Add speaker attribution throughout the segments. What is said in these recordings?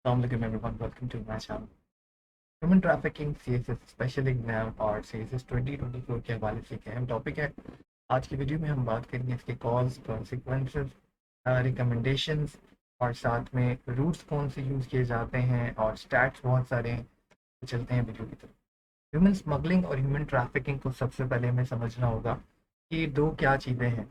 Speaker 1: Assalamualaikum everyone, welcome to my channel. Human trafficking CSS special exam और CSS 2024 के हवाले से एक अहम टॉपिक है। आज की वीडियो में हम बात करेंगे इसके कॉज, कॉन्सिक्वेंसेस, रिकमेंडेशंस और साथ में रूट्स कौन से यूज़ किए जाते हैं और स्टैट्स बहुत सारे हैं। तो चलते हैं वीडियो की तरफ। ह्यूमन स्मगलिंग और ह्यूमन ट्रैफिकिंग को सबसे पहले हमें समझना होगा कि दो क्या चीज़ें हैं।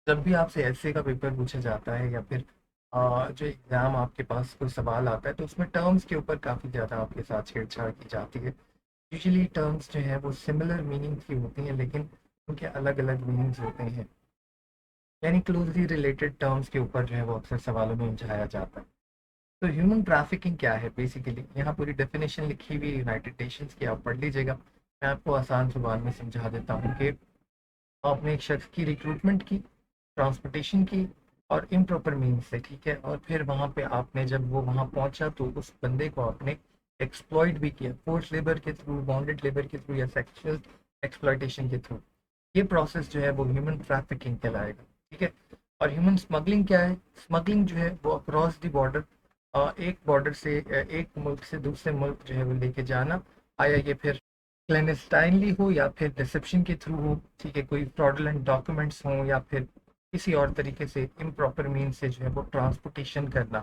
Speaker 1: जब भी आपसे एसए का पेपर पूछा जाता है या फिर जो एग्ज़ाम आपके पास कोई सवाल आता है तो उसमें टर्म्स के ऊपर काफ़ी ज़्यादा आपके साथ छेड़छाड़ की जाती है। यूजुअली टर्म्स जो है वो सिमिलर मीनिंग की होती हैं लेकिन उनके अलग अलग मीनिंग्स होते हैं। यानी क्लोजली रिलेटेड टर्म्स के ऊपर जो है वो अक्सर सवालों में उलझाया जाता है। तो ह्यूमन ट्रैफिकिंग क्या है बेसिकली, यहाँ पूरी डेफिनेशन लिखी हुई है यूनाइटेड नेशंस की, आप पढ़ लीजिएगा। मैं आपको आसान जुबान में समझा देता हूँ कि आपने एक शख्स की रिक्रूटमेंट की, ट्रांसपोर्टेशन की और इम्प्रॉपर मीन्स से, ठीक है, और फिर वहाँ पे आपने जब वो वहाँ पहुँचा तो उस बंदे को आपने एक्सप्लॉइट भी किया, फोर्स लेबर के थ्रू, बॉन्डेड लेबर के थ्रू या सेक्सुअल एक्सप्लॉइटेशन के थ्रू। ये प्रोसेस जो है वो ह्यूमन ट्रैफिकिंग कहलाएगा, ठीक है। और ह्यूमन स्मगलिंग क्या है? स्मगलिंग जो है वो अक्रॉस द बॉर्डर, एक बॉर्डर से एक मुल्क से दूसरे मुल्क जो है वो लेके जाना, आया ये फिर क्लैंडस्टाइनली हो या फिर रिसेप्शन के थ्रू हो, ठीक है, कोई फ्रॉडुलेंट डॉक्यूमेंट्स हों या फिर किसी और तरीके से इम्प्रॉपर मीन से जो है वो ट्रांसपोर्टेशन करना।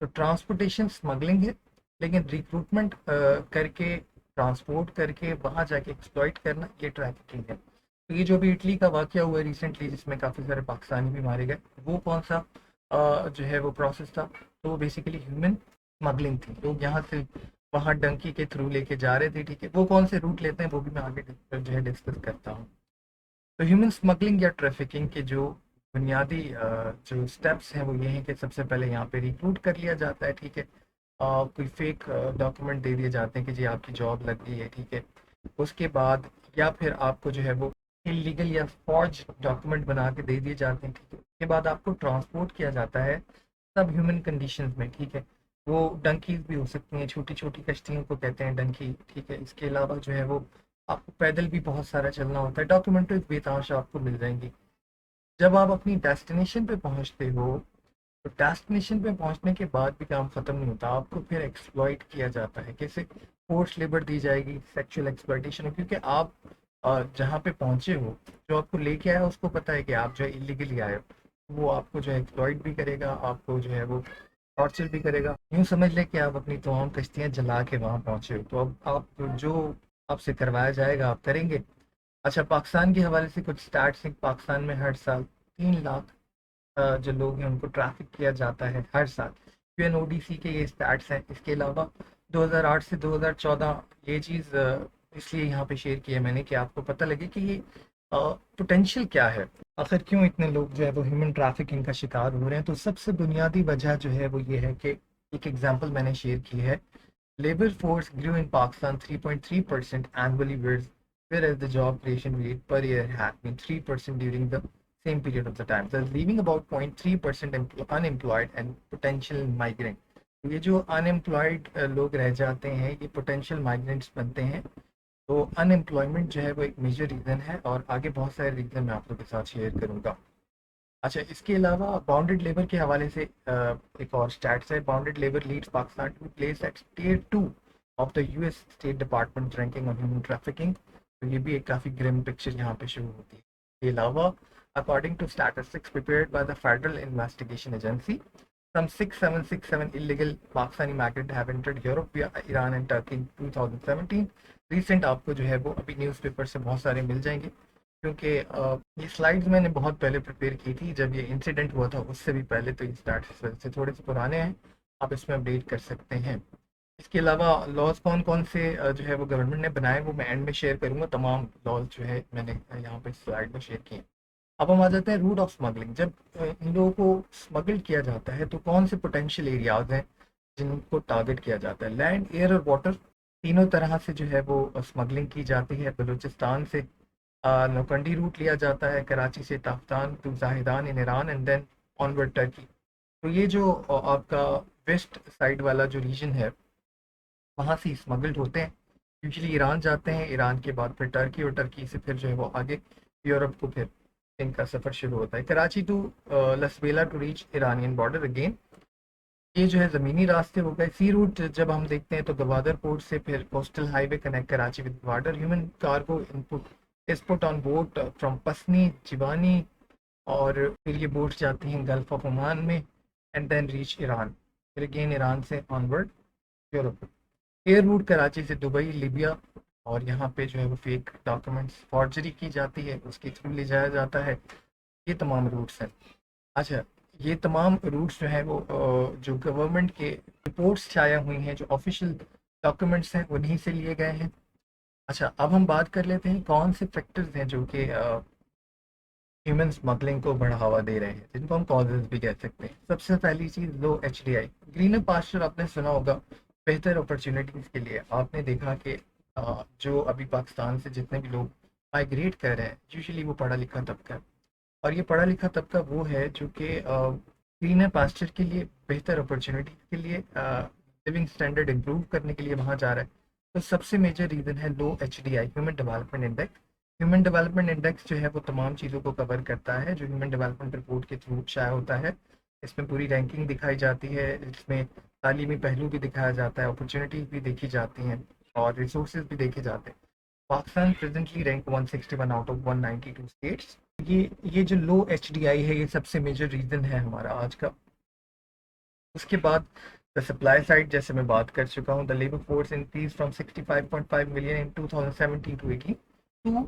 Speaker 1: तो ट्रांसपोर्टेशन स्मगलिंग है, लेकिन रिक्रूटमेंट करके, ट्रांसपोर्ट करके वहाँ जाके एक्सप्लॉइट करना, ये ट्रैफिकिंग है। तो ये जो भी इटली का वाकया हुआ है रिसेंटली जिसमें काफ़ी सारे पाकिस्तानी भी मारे गए, वो कौन सा जो है वो प्रोसेस था? तो वो बेसिकली ह्यूमन स्मगलिंग थी। लोग यहाँ से वहाँ डंकी के थ्रू लेके जा रहे थे, ठीक है। वो कौन से रूट लेते हैं वो भी मैं आगे जो है डिस्कस करता हूँ। तो ह्यूमन स्मगलिंग या ट्रैफिकिंग के जो बुनियादी जो स्टेप्स हैं वो ये हैं कि सबसे पहले यहाँ पे रिक्रूट कर लिया जाता है, ठीक है। कोई फेक डॉक्यूमेंट दे दिए जाते हैं कि जी आपकी जॉब लग गई है, ठीक है। उसके बाद या फिर आपको जो है वो इलीगल या फॉर्ज डॉक्यूमेंट बना के दे दिए जाते हैं, ठीक है। उसके बाद आपको ट्रांसपोर्ट किया जाता है सब ह्यूमन कंडीशंस में, ठीक है। वो डंकीज भी हो सकती हैं, छोटी छोटी कश्तियों को कहते हैं डंकी, ठीक है। इसके अलावा जो है वो आपको पैदल भी बहुत सारा चलना होता है। डॉक्यूमेंट्रीज बेताश आपको मिल जाएंगी। जब आप अपनी डेस्टिनेशन पे पहुंचते हो तो डेस्टिनेशन पे पहुंचने के बाद भी काम खत्म नहीं होता, आपको फिर एक्सप्लॉइट किया जाता है। कैसे? फोर्स लेबर दी जाएगी, सेक्सुअल एक्सप्लॉइटेशन, क्योंकि आप जहाँ पे पहुंचे हो, जो आपको लेके आया उसको पता है कि आप जो है इलीगली आए हो। वो आपको जो है एक्सप्लॉइट भी करेगा, आपको जो है वो टॉर्चर भी करेगा। यूँ समझ लें कि आप अपनी तमाम कश्तियाँ जला के वहाँ पहुंचे हो, तो अब आप जो आपसे करवाया जाएगा आप करेंगे। अच्छा, पाकिस्तान के हवाले से कुछ स्टैट्स हैं। पाकिस्तान में हर साल 3 लाख जो लोग हैं उनको ट्रैफिक किया जाता है हर साल। यूएनओडीसी के ये स्टैट्स हैं। इसके अलावा 2008 से 2014 ये चीज़ इसलिए यहाँ पे शेयर किया मैंने कि आपको पता लगे कि ये पोटेंशियल क्या है, आखिर क्यों इतने लोग जो है वो ह्यूमन ट्रैफिकिंग का शिकार हो रहे हैं। तो सबसे बुनियादी वजह जो है वो ये है कि एक एग्जांपल मैंने शेयर की है। Labor force grew in Pakistan 3.3% annually, whereas the job creation rate per year had been 3% during the same period of the time, thus leaving about 0.3% unemployed and potential migrant. तो ये जो unemployed लोग रह जाते हैं ये पोटेंशियल माइग्रेंट्स बनते हैं। तो अनएम्प्लॉयमेंट जो है वो एक मेजर रीज़न है और आगे बहुत सारे रीज़न मैं आप लोगों के साथ शेयर करूँगा। अच्छा, इसके अलावा बॉन्डेड लेबर के हवाले से एक और स्टैट्स है। Bonded labour leads Pakistan to place at tier 2 of the US state department ranking on human trafficking. तो ये भी एक काफ़ी ग्रिम पिक्चर यहाँ पे शुरू होती है। इसके अलावा according to statistics prepared by the federal investigation agency, some 6767 illegal Pakistani migrants have entered Europe via Iran and Turkey in 2017। Recent आपको जो है वो अभी न्यूज़पेपर से बहुत सारे मिल जाएंगे, क्योंकि ये स्लाइड्स मैंने बहुत पहले प्रिपेयर की थी जब ये इंसिडेंट हुआ था, उससे भी पहले। तो ये स्टार्ट से थोड़े से पुराने हैं, आप इसमें अपडेट कर सकते हैं। इसके अलावा लॉज कौन कौन से जो है वो गवर्नमेंट ने बनाए वो मैं एंड में शेयर करूंगा। तमाम लॉज जो है मैंने यहाँ पे स्लाइड में शेयर किए। अब हम आ जाते हैं रूट ऑफ स्मगलिंग। जब इन लोगों को स्मगल किया जाता है तो कौन से पोटेंशियल एरियाज हैं जिनको टारगेट किया जाता है? लैंड, एयर और वाटर, तीनों तरह से जो है वो स्मगलिंग की जाती है। बलूचिस्तान से नौकंडी रूट लिया जाता है, कराची से Taftan to Zahedan in Iran and then onward Turkey. तो ये जो आपका वेस्ट साइड वाला जो रीजन है वहाँ से स्मगल्ड होते हैं। यूजुअली ईरान जाते हैं, ईरान के बाद फिर टर्की और टर्की से फिर जो है वो आगे यूरोप को फिर इनका सफ़र शुरू होता है। Karachi to Lasbela to reach Iranian border again. ये जो है ज़मीनी रास्ते हो गए। सी रूट जब हम देखते हैं तो गवादर पोर्ट से फिर coastal highway connect Karachi with water. Human cargo input is put on boat from Pasni Jiwani, और फिर ये बोट्स जाती हैं गल्फ ऑफ ओमान में एंड देन रीच ईरान, फिर अगेन ईरान से onward Europe. Air route Karachi से दुबई लिबिया, और यहाँ पे जो है वो फेक डॉक्यूमेंट्स फॉर्जरी की जाती है, उसके थ्रू ले जाया जाता है। ये तमाम रूट्स हैं। अच्छा, ये तमाम रूट्स जो हैं वो जो गवर्नमेंट के रिपोर्ट्स शाया हुई हैं, जो ऑफिशियल डॉक्यूमेंट्स हैं, उन्हीं से लिए गए हैं। अच्छा, अब हम बात कर लेते हैं कौन से फैक्टर्स हैं जो कि ह्यूमन स्मगलिंग को बढ़ावा दे रहे हैं, जिनको हम कॉजेज भी कह सकते हैं। सबसे पहली चीज़ लो एचडीआई। ग्रीनर पास्चर आपने सुना होगा, बेहतर अपॉर्चुनिटीज़ के लिए। आपने देखा कि जो अभी पाकिस्तान से जितने भी लोग माइग्रेट कर रहे हैं, यूजुअली वो पढ़ा लिखा तबका है। और ये पढ़ा लिखा तबका वो है जो कि ग्रीनर पास्चर के लिए, बेहतर अपॉर्चुनिटी के लिए, लिविंग स्टैंडर्ड इम्प्रूव करने के लिए वहाँ जा रहा है। तो सबसे मेजर रीज़न है low HDI, human development index. Human development index जो है वो तमाम चीज़ों को कवर करता है, जो ह्यूमन डेवलपमेंट रिपोर्ट के थ्रू शाया होता है। इसमें पूरी रैंकिंग दिखाई जाती है, इसमें तालीमी पहलू भी दिखाया जाता है, अपॉर्चुनिटीज़ भी देखी जाती हैं, और रिसोर्सेज भी देखे जाते हैं। Pakistan presently rank 161 out of 192 states. ये जो लो एचडीआई है, ये सबसे मेजर रीज़न है हमारा आज का। उसके बाद द सप्लाई साइड, जैसे मैं बात कर चुका हूँ, the labour force increase from 65.5 million in 2017 to 18 to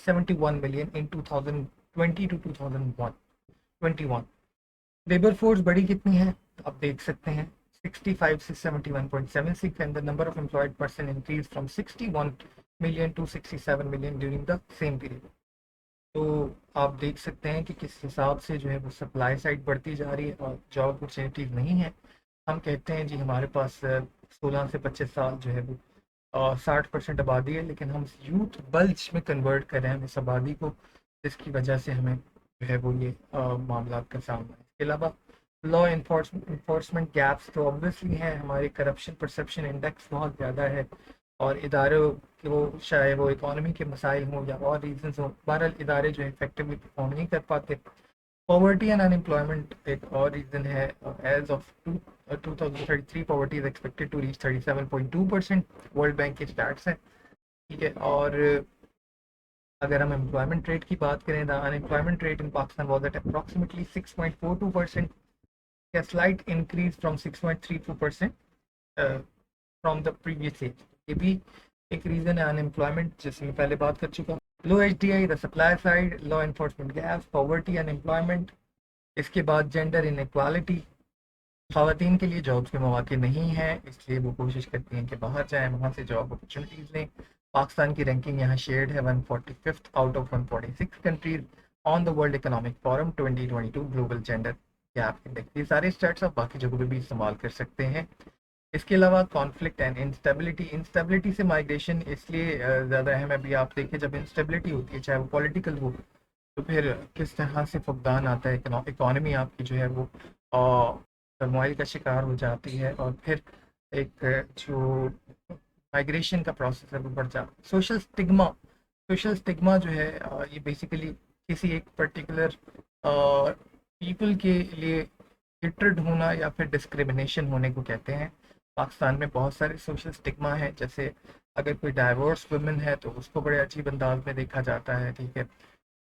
Speaker 1: 71 million in 2020 to 2021। Labour force बड़ी कितनी है आप देख सकते हैं, 65 से 71.76, and the number of employed person increase from 61 million to 67 million during the same period. तो आप देख सकते हैं कि किस हिसाब से जो है वो सप्लाई साइड बढ़ती जा रही है और जॉब अपॉर्चुनिटीज़ नहीं है। हम कहते हैं जी हमारे पास 16 से 25 साल जो है वो 60% आबादी है, लेकिन हम यूथ बल्ज में कन्वर्ट कर रहे हैं इस आबादी को, जिसकी वजह से हमें जो है वो ये मामला का सामना है। इसके अलावा लॉ इन्फोर्समेंट गैप्स तो ऑब्वियसली हैं, हमारे करप्शन परसेप्शन इंडेक्स बहुत ज़्यादा है, और इदारों कि वो चाहे वो इकोनॉमी के मसाइल हों या और रीजंस हों, बहरहाल इदारे जो है इफेक्टिवली परफॉर्म नहीं कर पाते। पॉवर्टी एंड अनएम्प्लॉयमेंट एक और रीज़न है। As of 2033 poverty is expected to reach 37.2%, world bank के स्टैट्स हैं, ठीक है। और अगर हम एम्प्लॉयमेंट रेट की बात करें, the unemployment rate in Pakistan was at approximately 6.42%, a slight increase from 6.32% from the previous age। ये भी एक रीज़न है अनएम्प्लॉयमेंट, जिसमें पहले बात कर चुका हूँ। Low H D I, the supply side, law enforcement gaps, poverty, unemployment. इसके बाद जेंडर इनक्वालिटी, ख़वातीन के लिए जॉब्स के मौके नहीं हैं, इसलिए वो कोशिश करती हैं कि बाहर जाएँ, वहाँ से जॉब अपॉर्चुनिटीज़ लें। पाकिस्तान की रैंकिंग यहाँ शेयर्ड है 145th out of 146 countries on the world economic forum 2022 global gender gap index. ये सारे स्टैट्स आप बाकी जगहों पे भी इस्तेमाल कर सकते हैं। इसके अलावा कॉन्फ्लिक्ट एंड इंस्टेबिलिटी, इंस्टेबिलिटी से माइग्रेशन इसलिए ज़्यादा अहम है। अभी आप देखिए, जब इंस्टेबिलिटी होती है, चाहे वो पॉलिटिकल हो, तो फिर किस तरह से फुकदान आता है, इकॉनमी आपकी जो है वो टर्मोइल का शिकार हो जाती है, और फिर एक जो माइग्रेशन का प्रोसेस है वो बढ़ जाता है। सोशल स्टिग्मा जो है ये बेसिकली किसी एक पर्टिकुलर पीपल के लिए हिटर्ड होना या फिर डिस्क्रिमिनेशन होने को कहते हैं। पाकिस्तान में बहुत सारे सोशल स्टिग्मा है, जैसे अगर कोई डाइवोर्स वुमेन है तो उसको बड़े अजीब अंदाज में देखा जाता है, ठीक है,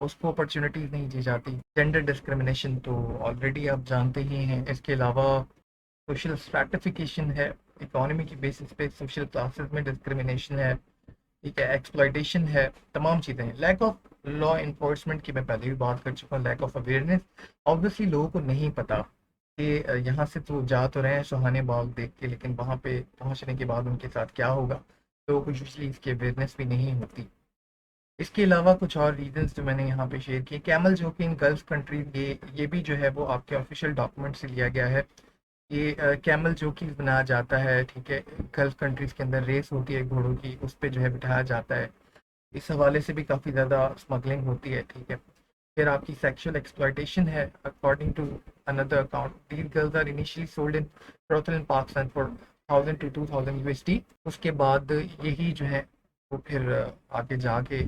Speaker 1: उसको अपॉर्चुनिटीज़ नहीं दी जाती। जेंडर डिस्क्रिमिनेशन तो ऑलरेडी आप जानते ही हैं। इसके अलावा सोशल स्ट्रैटिफिकेशन है, इकोनॉमी की बेसिस पे सोशल क्लासेस में डिस्क्रिमिनेशन है, ठीक है, एक्सप्लॉयटेशन है, तमाम चीज़ें हैं। लैक ऑफ लॉ इन्फोर्समेंट की मैं पहले भी बात कर चुका हूँ, लैक ऑफ अवेयरनेस। ऑब्वियसली लोगों को नहीं पता कि यहाँ से तो जा तो रहे हैं सुहाने बाग देख के, लेकिन वहाँ पे पहुँचने के बाद उनके साथ क्या होगा, लोगों को यूजली इसकी अवेयरनेस भी नहीं होती। इसके अलावा कुछ और रीजंस जो मैंने यहाँ पे शेयर किए, कैमल जो कि इन गल्फ कंट्रीज, ये भी जो है वो आपके ऑफिशियल डॉक्यूमेंट से लिया गया है। ये कैमल जो कि बनाया जाता है, ठीक है, गल्फ कंट्रीज के अंदर रेस होती है घोड़ों की, उस पर जो है बिठाया जाता है। इस हवाले से भी काफ़ी ज़्यादा स्मगलिंग होती है, ठीक है। फिर आपकी सेक्सुअल एक्सप्लॉयटेशन है। According to another account, these girls are initially sold in brothel in Pakistan for 1000 to 2000 USD. उसके बाद यही जो है वो फिर आगे जाके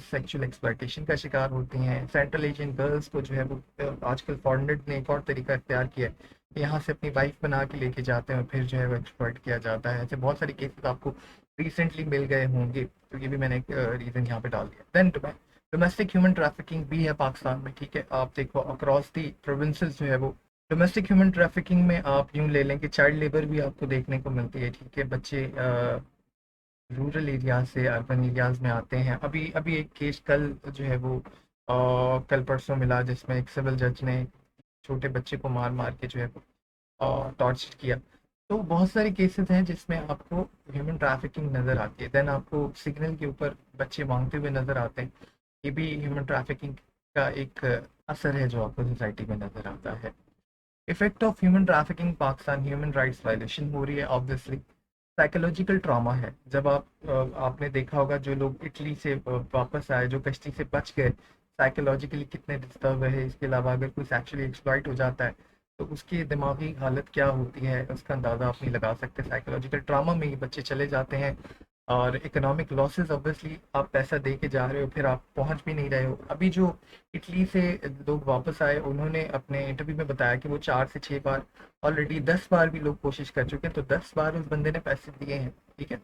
Speaker 1: सेक्सुअल एक्सप्लॉयटेशन का शिकार होती हैं। सेंट्रल एशियन गर्ल्स को जो है वो आजकल फॉरेनर ने एक और तरीका इख्तियार किया है यहाँ से अपनी वाइफ बना के लेके जाते हैं और फिर जो है वो एक्सप्लॉइट किया जाता है। ऐसे बहुत सारे केसेस आपको रिसेंटली मिल गए होंगे, तो ये भी मैंने एक रीज़न यहाँ पे डाल दिया। देन डोमेस्टिक ह्यूमन ट्रैफिकिंग भी है पाकिस्तान में, ठीक है। आप देखो अक्रॉस दी प्रोविंसेस जो है वो डोमेस्टिक ह्यूमन ट्रैफिकिंग में आप यूँ ले लें कि चाइल्ड लेबर भी आपको देखने को मिलती है, ठीक है। बच्चे रूरल एरियाज से अर्बन एरियाज में आते हैं। अभी अभी एक केस कल जो है वो कल परसों मिला, जिसमें एक सिविल जज ने छोटे बच्चे को मार मार के जो है वो टॉर्चर किया। तो बहुत सारे केसेस हैं जिसमें आपको ह्यूमन ट्रैफिकिंग नज़र आती है। देन आपको सिग्नल के ऊपर बच्चे मांगते हुए नज़र आते हैं, ये भी ह्यूमन ट्रैफिकिंग का एक असर है जो आपको सोसाइटी में नज़र आता है। Effect of human trafficking Pakistan, human rights violation हो रही है ऑब्वियसली। साइकोलॉजिकल ट्रॉमा है। जब आपने देखा होगा जो लोग इटली से वापस आए, जो कश्ती से बच गए, साइकोलॉजिकली कितने डिस्टर्ब है। इसके अलावा अगर कोई सेक्सुअली एक्सप्लॉइट हो जाता है तो उसकी दिमागी हालत क्या होती है उसका अंदाज़ा आप नहीं लगा सकते। साइकोलॉजिकल ट्रॉमा में ये बच्चे चले जाते हैं। और इकोनॉमिक लॉसेस, ऑब्वियसली आप पैसा दे के जा रहे हो, फिर आप पहुंच भी नहीं रहे हो। अभी जो इटली से लोग वापस आए, उन्होंने अपने इंटरव्यू में बताया कि वो 4 से 6 बार, ऑलरेडी 10 बार भी लोग कोशिश कर चुके हैं, तो 10 बार उस बंदे ने पैसे दिए हैं, ठीक है।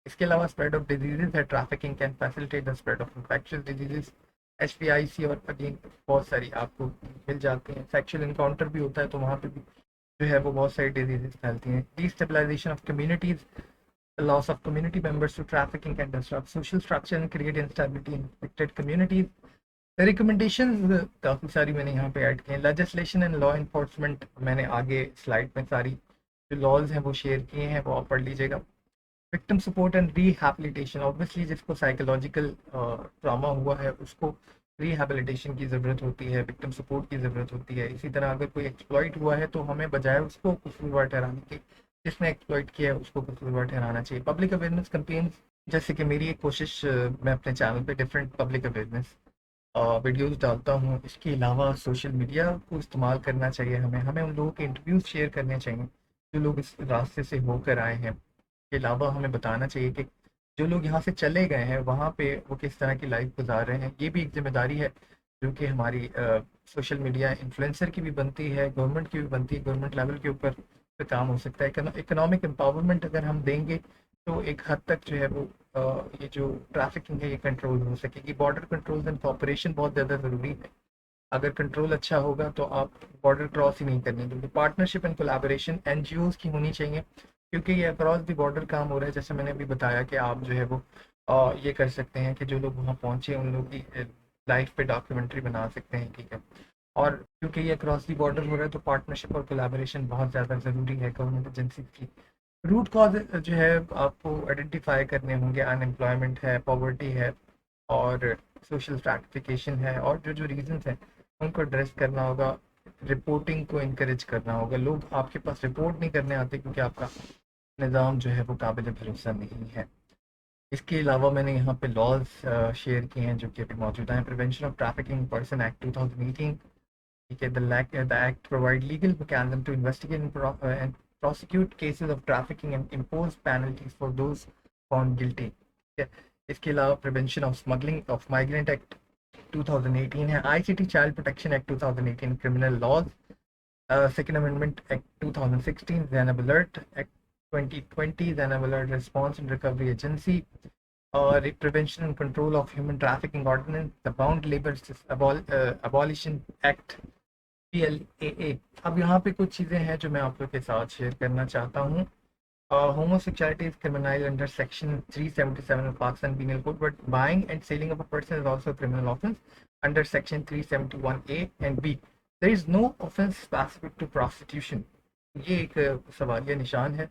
Speaker 1: इसके अलावा स्प्रेड ऑफ डिजीजेज है, trafficking can facilitate the spread of infectious diseases, HPIC, और अगेन बहुत सारी आपको मिल जाती हैं। सेक्सुअल इनकाउंटर भी होता है तो वहाँ पे भी जो है वो बहुत सारी डिजीजेज फैलती हैं। Destabilisation of communities, the loss of community members to trafficking can disrupt social structure and create instability in affected communities. The recommendations काफ़ी सारी मैंने यहाँ पे ऐड की हैं। लेजिस्लेशन एंड लॉ इन्फोर्समेंट मैंने आगे स्लाइड में सारी जो लॉज हैं वो शेयर किए हैं, वो आप पढ़ लीजिएगा। Victim support and rehabilitation, obviously जिसको साइकोलॉजिकल ट्रामा हुआ है उसको रिहैबिलिटेशन की ज़रूरत होती है, विक्टिम सपोर्ट की ज़रूरत होती है। इसी तरह अगर कोई एक्सप्लॉइट हुआ है तो हमें बजाय उसको कसूरवार ठहराने के, जिसने एक्सप्लॉइट किया है उसको कसूरवार ठहराना चाहिए। पब्लिक अवेयरनेस कैंपेन्स, जैसे कि मेरी एक कोशिश, मैं अपने चैनल पे डिफरेंट पब्लिक अवेयरनेस वीडियोस डालता हूँ। इसके अलावा सोशल मीडिया को इस्तेमाल करना चाहिए हमें हमें उन लोगों के इंटरव्यूज़ शेयर करने चाहिए जो लोग इस रास्ते से होकर आए हैं। के अलावा हमें बताना चाहिए कि जो लोग यहाँ से चले गए हैं वहाँ पे वो किस तरह की लाइफ गुजार रहे हैं। ये भी एक जिम्मेदारी है जो कि हमारी सोशल मीडिया इन्फ्लुएंसर की भी बनती है, गवर्नमेंट की भी बनती है। गवर्नमेंट लेवल के ऊपर पे काम हो सकता है। इकोनॉमिक एम्पावरमेंट अगर हम देंगे तो एक हद तक जो है वो ये जो ट्रैफिकिंग है ये कंट्रोल हो सकेगी। बॉर्डर कंट्रोल एंड कॉपरेशन बहुत ज़्यादा ज़रूरी है। अगर कंट्रोल अच्छा होगा तो आप बॉर्डर क्रॉस ही नहीं करने दोगे। पार्टनरशिप एंड कोलैबोरेशन NGOs की होनी चाहिए, क्योंकि ये अक्रॉस द बॉर्डर काम हो रहा है। जैसे मैंने अभी बताया कि आप जो है वो ये कर सकते हैं कि जो लोग वहाँ पहुँचे उन लोग की लाइफ पे डॉक्यूमेंट्री बना सकते हैं, ठीक है। और क्योंकि ये अक्रॉस दी बॉर्डर हो रहा है तो पार्टनरशिप और कोलैबोरेशन बहुत ज़्यादा ज़रूरी है गवर्नमेंट एजेंसी की। रूट कॉज जो है आपको आइडेंटिफाई करने होंगे। अनएम्प्लॉयमेंट है, पॉवर्टी है, और सोशल स्ट्रैटिफिकेशन है, और जो जो रीजंस हैं उनको एड्रेस करना होगा। रिपोर्टिंग को इनकरेज करना होगा। लोग आपके पास रिपोर्ट नहीं करने आते क्योंकि आपका निज़ाम जो है वो काबिल भरोसा नहीं है। इसके अलावा मैंने यहाँ पे लॉज शेयर किए हैं जो कि अभी मौजूदा हैं। Prevention of trafficking person act 2018, ठीक है। The act provide legal mechanism to investigate and prosecute cases of trafficking and impose penalties for those found guilty, ठीक है। इसके अलावा prevention of smuggling of migrant act 2018 है। ICT child protection act 2018, criminal laws, second amendment act 2016, Zainab alert act 2020, Zainab alert response and recovery agency, और prevention and control of human trafficking ordinance, the bound labour abolition act PLAA। अब यहाँ पे कुछ चीज़ें हैं जो मैं आप लोग के साथ शेयर करना चाहता हूँ। Homosexuality is criminal under Section 377 of Pakistan Penal Code, but buying and selling of a person is also a criminal offence under Section 371A and B. There is no offence specific to prostitution. ये एक सवालिया निशान है।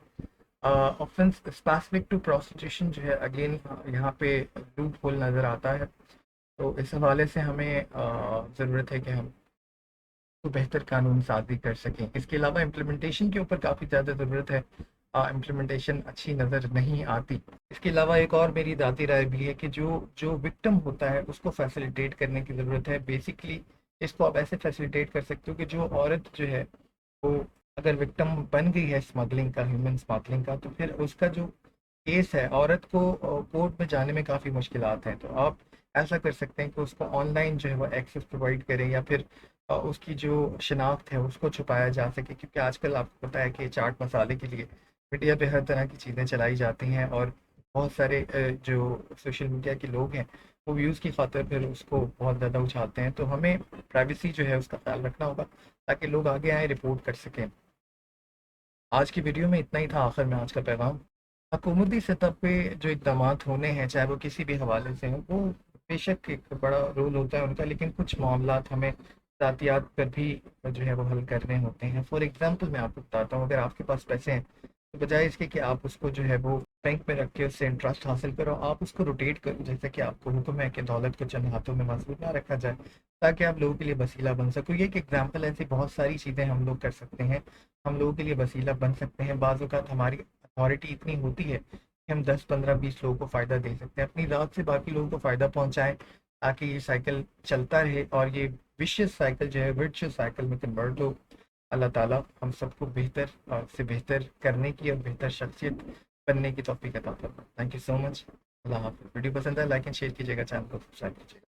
Speaker 1: Offence specific to prostitution जो है again यहाँ पे loop hole नज़र आता है। तो इस हवाले से हमें ज़रूरत है कि हम तो बेहतर कानून साजी कर सकें। इसके अलावा इम्प्लीमेंटेशन के ऊपर काफ़ी ज़्यादा ज़रूरत है। इम्प्लीमेंटेशन अच्छी नज़र नहीं आती। इसके अलावा एक और मेरी ज़ाती राय भी है कि जो जो विक्टिम होता है उसको फैसिलिटेट करने की ज़रूरत है। बेसिकली इसको आप ऐसे फैसिलिटेट कर सकते हो कि जो औरत जो है वो अगर विक्टिम बन गई है स्मगलिंग का, ह्यूमन स्मगलिंग का, तो फिर उसका जो केस है औरत को कोर्ट में जाने में काफ़ी मुश्किलात हैं। तो आप ऐसा कर सकते हैं कि उसको ऑनलाइन जो है वो एक्सेस प्रोवाइड करें, या फिर उसकी जो शिनाख्त है उसको छुपाया जा सके, क्योंकि आजकल आपको पता है कि चाट मसाले के लिए मीडिया पे हर तरह की चीज़ें चलाई जाती हैं, और बहुत सारे जो सोशल मीडिया के लोग हैं वो व्यूज़ की खातिर फिर उसको बहुत ज़्यादा उछालते हैं। तो हमें प्राइवेसी जो है उसका ख्याल रखना होगा ताकि लोग आगे आए रिपोर्ट कर सकें। आज की वीडियो में इतना ही था। आखिर में आज का पैगाम, हुकूमती सतह पे जो इक़दाम होने हैं चाहे वो किसी भी हवाले से हों, वो बेशक एक बड़ा रोल होता है उनका, लेकिन कुछ मामलात हमें एहतियात पर भी जो है वो हल करने होते हैं। फॉर एग्ज़ाम्पल मैं आपको बताता हूँ, अगर आपके पास पैसे हैं तो बजाय इसके कि आप उसको जो है वो बैंक में रख के उससे इंटरेस्ट हासिल करो, आप उसको रोटेट करो, जैसे कि आपको हुक्म है कि दौलत को चंद हाथों में महसूर ना रखा जाए, ताकि आप लोगों के लिए वसीला बन सको। ये एक एग्जाम्पल है, ऐसी बहुत सारी चीज़ें हम लोग कर सकते हैं, हम लोगों के लिए वसीला बन सकते हैं। बाज़ औक़ात हमारी अथॉरिटी इतनी होती है कि हम 10 15 20 लोगों को फ़ायदा दे सकते हैं, अपनी रात से बाकी लोगों को फ़ायदा पहुँचाएँ, ताकि ये साइकिल चलता रहे और ये विशियस साइकिल जो है वर्चुअस साइकिल में कन्वर्ट हो। अल्लाह ताला हम सबको बेहतर से बेहतर करने की और बेहतर शख्सियत बनने की तौफीक अता फरमाए। Thank you so much. Allah हाफ़िज़। वीडियो पसंद है लाइक एंड शेयर कीजिएगा, चैनल को सब्सक्राइब कीजिएगा।